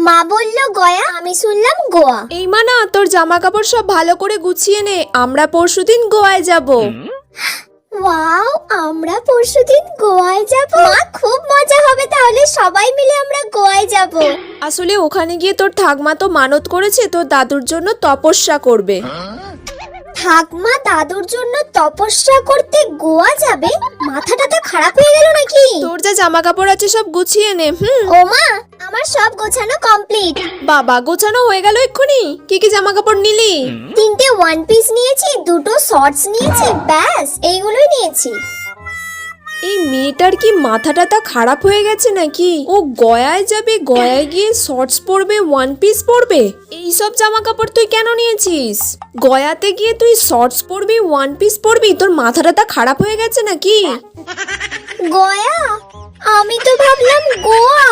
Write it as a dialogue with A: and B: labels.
A: মা বললো গয়া, আমি শুনলাম গোয়া।
B: এই মানা, তোর জামা কাপড় সব ভালো করে গুছিয়ে নে, আমরা পরশুদিন গোয়ায় যাব।
A: ওয়াও, আমরা পরশুদিন গোয়ায় যাব। মা, খুব মজা হবে তাহলে, সবাই মিলে আমরা গোয়ায় যাব।
B: আসলে ওখানে গিয়ে তোর ঠাকমা তো মানত করেছে তোর দাদুর জন্য তপস্যা করবে।
A: ঠাকমা দাদুর জন্য তপস্যা করতে গোয়া যাবে? মাথাটা তো খারাপ হয়ে গেল নাকি?
B: তোর যা জামা কাপড় আছে সব গুছিয়ে নে।
A: ও মা, আমার সব গোছানো কমপ্লিট।
B: বাবা, গোছানো হয়ে গেল এক্ষুনি? কি কি জামা কাপড় নিলি?
A: 3টে ওয়ান পিস নিয়েছি, 2টো শর্টস নিয়েছি, ব্যাস এইগুলোই নিয়েছি।
B: এই মেয়েটার কি মাথাটা তা খারাপ হয়ে গেছে নাকি? ও গয়ায় যাবে, গয়ায় গিয়ে শর্টস পরবে, ওয়ান পিস পরবে। এই সব জামা কাপড় তুই কেন নিয়েছিস? গয়াতে গিয়ে তুই শর্টস পরবি, ওয়ান পিস পরবি? তোর মাথাটা তা খারাপ হয়ে গেছে নাকি?
A: গয়া? আমি তো ভাবলাম গোয়া।